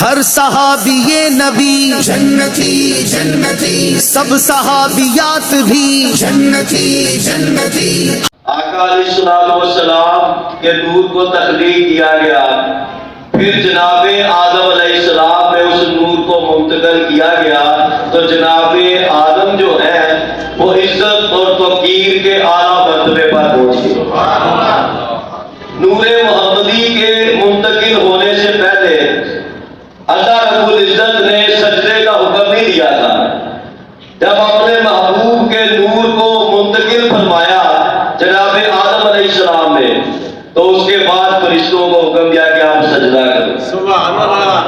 ہر صحابی نبی جنتی جنتی، سب صحابیات بھی جنتی جنتی۔ آقا علیہ السلام کے نور کو تخلیق کیا گیا، پھر جناب آدم علیہ السلام میں اس نور کو منتقل کیا گیا، تو جناب آدم جو ہے وہ عزت اور توقیر کے اعلیٰ مرتبے پر پہنچ گئے۔ نور محمدی کے منتقل ہونے سے پہلے اللہ رب العزت نے سجدے کا حکم نہیں دیا تھا۔ جب اپنے محبوب کے نور کو منتقل فرمایا جناب آدم علیہ السلام نے، تو اس کے بعد فرشتوں کو حکم دیا کہ آپ سجدہ کرو۔ سبحان اللہ۔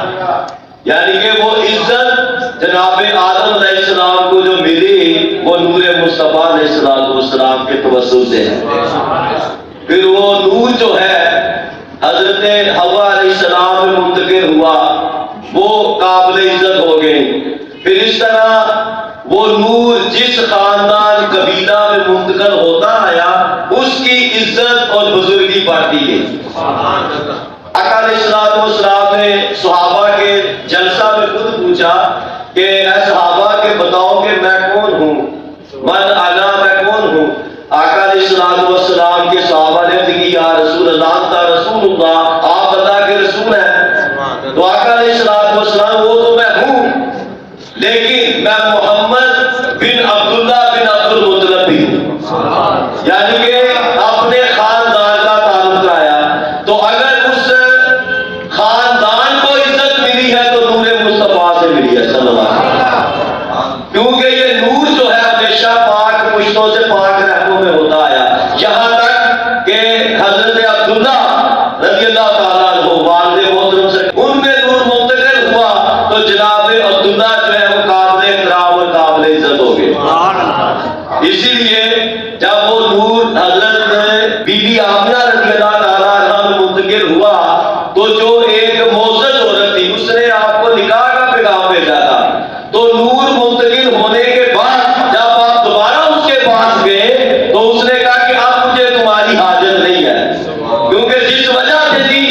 یعنی کہ وہ عزت جناب آدم علیہ السلام کو جو ملی وہ نور مصطفیٰ علیہ السلام کے توسط سے ہے۔ پھر وہ نور جو ہے حضرت حوا علیہ السلام میں منتقل ہوا، وہ قابل عزت ہو گئی۔ پھر اس طرح وہ نور جس خاندان قبیلہ میں منتقل ہوتا آیا، اس کی عزت اور بزرگی بڑھتی گئی۔ آقا علیہ السلام نے صحابہ کے جلسہ میں خود پوچھا کہ اے صحابہ کہ بتاؤ کہ میں کون ہوں، من انا، میں کون ہوں؟ آقا علیہ السلام کے صحابہ نے کہا یا رسول اللہ انت رسول اللہ، آپ بتا کہ رسول ہے۔ تو آقا علیہ السلام وہ تو میں ہوں، لیکن میں محمد بن عبداللہ بن عبد المطلب بھی ہوں، یعنی کہ اپنے خاندان کا تعلق لایا۔ تو اگر اس خاندان کو عزت ملی ہے تو نور مصطفیٰ سے ملی ہے صلی اللہ علیہ وسلم، کیونکہ یہ نور جو ہے ہمیشہ پاک پشتوں سے پاک رہنوں میں ہوتا آیا، یہاں تک کہ حضرت عبداللہ رضی اللہ تعالیٰ عنہ والد محترم سے ان میں نور منتقل ہوا، تو جناب عبداللہ جو ہے وہ قابل احترام اور قابل عزت ہو گئے۔ اسی لیے جب وہ نور حضرت بی بی آمنہ رضی اللہ تعالیٰ عنہ میں منتقل ہوا، تو جو ایک معزز عورت تھی اس نے آپ کو نکاح کا پیغام بھیجا تھا، تو نور منتقل ہونے کے بعد جب آپ دوبارہ اس کے پاس گئے تو اس نے کہا کہ اب مجھے تمہاری حاجت نہیں ہے، کیونکہ جس وجہ سے تھی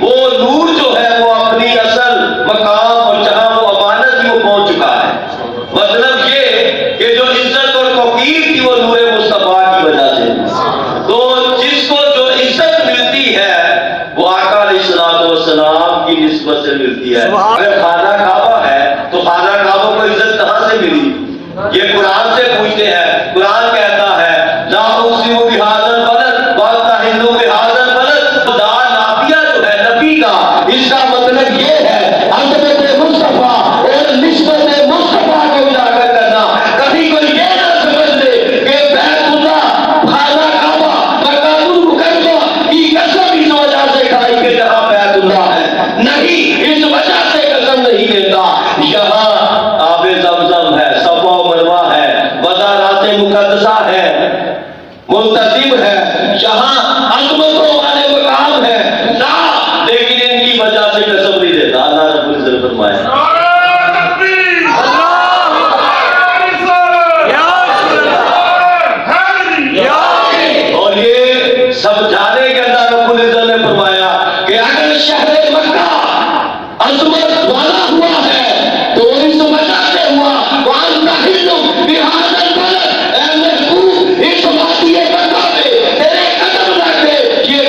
وہ نور جو ہے وہ اپنی اصل مقام اور جہاں وہ امانت تھی وہ پہنچ چکا ہے۔ مطلب یہ کہ جو عزت اور توقیر تھی وہ نور مصطفیٰ کی وجہ سے، تو جس کو جو عزت ملتی ہے وہ آقا علیہ السلام کی نسبت سے ملتی ہے۔ اگر خانہ کعبہ ہے تو خانہ کعبہ کو عزت کہاں سے ملی؟ یہ قرآن سے پوچھتے ہیں۔ قرآن کہتا ہے لا اقسم بہذا البلد واطحل بہذا البلد، دا نافیہ جو ہے نبی کا، اس کا مطلب یہ ہے حضرت مصطفیٰ اور نسبت مصطفیٰ کو اجاگر کرنا۔ کبھی کوئی یہ نہ سمجھ لے کہ بیت اللہ خانہ کعبہ مکہ المکرمہ کی قسم اس وجہ سے کھائی کہ جہاں بیت اللہ ہے، نہیں، اس وجہ سے قسم نہیں لیتا۔ یہاں آب زمزم ہے، صفا و مروہ ہے، وزارات مقدسہ ہے، منتظم ہے، یہاں عظمتوں والے مقام ہے، لا، لیکن ان کی وجہ سے قسم نہیں دیتا۔ اللہ رب العزت فرمائے اور یہ سمجھانے کے اندر رب العزت نے فرمایا کہ اگر شہر مکہ عظمت والا ہوا ہے تو اس وجہ سے ہوا وَأَنْتَ حِلٌّ بِهَٰذَا الْبَلَدِ، اے محبوب اس وادی مکہ میں تیرے قدم رکھ دے، یہ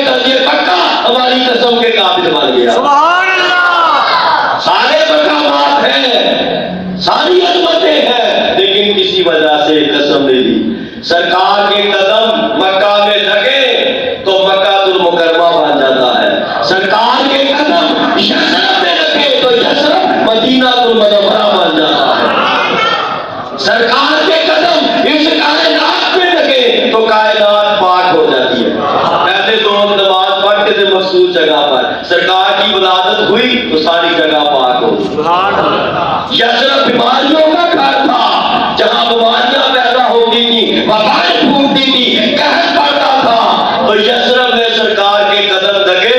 مکہ ہماری قسم کے قابل بن گیا۔ سبحان اللہ۔ سارے مقامات ہیں، ساری عظمتیں ہیں، لیکن کسی وجہ سے قسم نہیں لی۔ سرکار کے قدم مکہ میں لگے تو مکہ المکرمہ بن جاتا ہے، سرکار کے قدم یثرب میں لگے تو یثرب مدینہ المنورہ بن جاتا ہے، سرکار کے قدم اس کائنات میں لگے تو کائنات پاک ہو جاتی ہے۔ پہلے لوگ نماز پڑھتے تھے مخصوص جگہ پر، سرکار کی ولادت ہوئی تو ساری جگہ پاک ہو گئی۔ یثرب بیماریوں کا گھر تھا، جہاں بیماریاں پیدا ہوتی تھی، وبائیں پھوٹتی تھی، قحط پڑتا تھا، تو یثرب میں سرکار کے قدم لگے،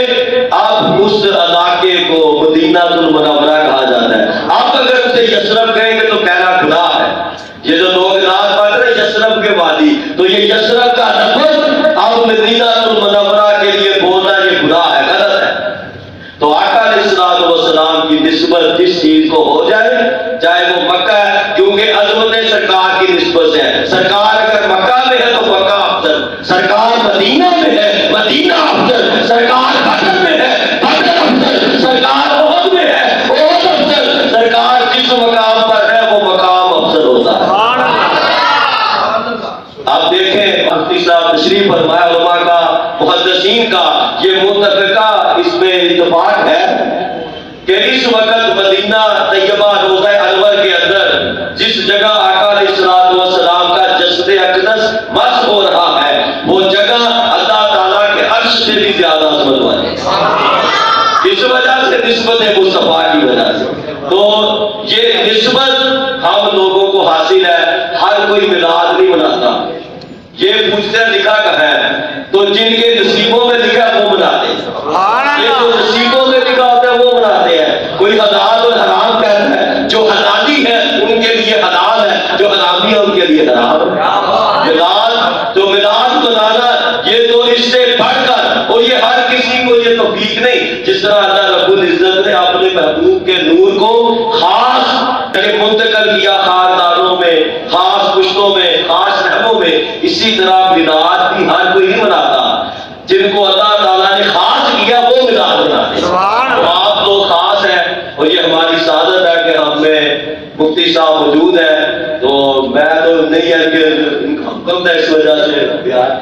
اب اس علاقے کو مدینہ المنورہ کہا جاتا ہے۔ آپ اگر اسے یثرب کہیں گے تو کہنا گناہ ہے۔ یہ جو لوگ نعت پڑھ رہے ہیں یثرب کے وادی، تو یہ یثرب کا لفظ اب مدینہ المنورہ کے لیے بولنا یہ گناہ ہے، غلط ہے۔ تو آقا علیہ السلام کی نسبت جس چیز کو ہو جائے، چاہے وہ مکہ ہے، کیونکہ عظمت سرکار کی نسبت سے ہے. سرکار اگر مکہ میں ہے تو مکہ افضل، سرکار مدینہ میں ہے مدینہ افضل، سرکار بدر میں ہے بدر افضل، سرکار احد میں ہے احد افضل. سرکار جس مقام پر ہے وہ مقام افضل ہوتا ہے. آپ دیکھیں مفتی صاحب تشریف فرمایا، علماء کا محدثین کا یہ متفقہ اس میں اتفاق ہے کہ اس وقت مدینہ طیبہ روضہ انور کے اندر جس جگہ آقا علیہ الصلوۃ والسلام کا جسد اقدس مسح ہو رہا ہے، وہ جگہ اللہ تعالیٰ کے عرش سے بھی زیادہ عظمت والی ہے. اس وجہ سے نسبت مصطفیٰ کی وجہ سے. تو یہ نسبت ہم لوگوں کو حاصل ہے. ہر کوئی میلاد نہیں مناتا. یہ پوچھتے لکھا ہے تو جن کے نصیبوں میں لکھا وہ مناتے ہیں. یہ جو نصیبوں میں لکھا ہوتا ہے وہ مناتے ہیں. کوئی حلال اور حرام کہتا ہے، جو حلالی ہے ان کے لیے حلال ہے، جو حرامی ہے ان کے لیے حرام ہے. میلاد منانا یہ تو اس سے بڑھ کر، اور یہ ہر کسی کو یہ توفیق نہیں. جس طرح اللہ رب العزت نے اپنے محبوب کے نور کو خاص منتقل کیا خاندانوں میں، خاص پشتوں میں، خاص رحموں میں، اسی طرح میلاد بھی ہر کوئی نہیں مناتا. جن کو اللہ تعالیٰ نے خاص کیا وہ میلاد مناتے ہیں. تو آپ لوگ خاص ہیں، اور یہ ہماری سعادت ہے کہ ہم میں مفتی صاحب موجود ہے. تو میں تو نہیں ہے کہ حکم ہے اس وجہ سے بیان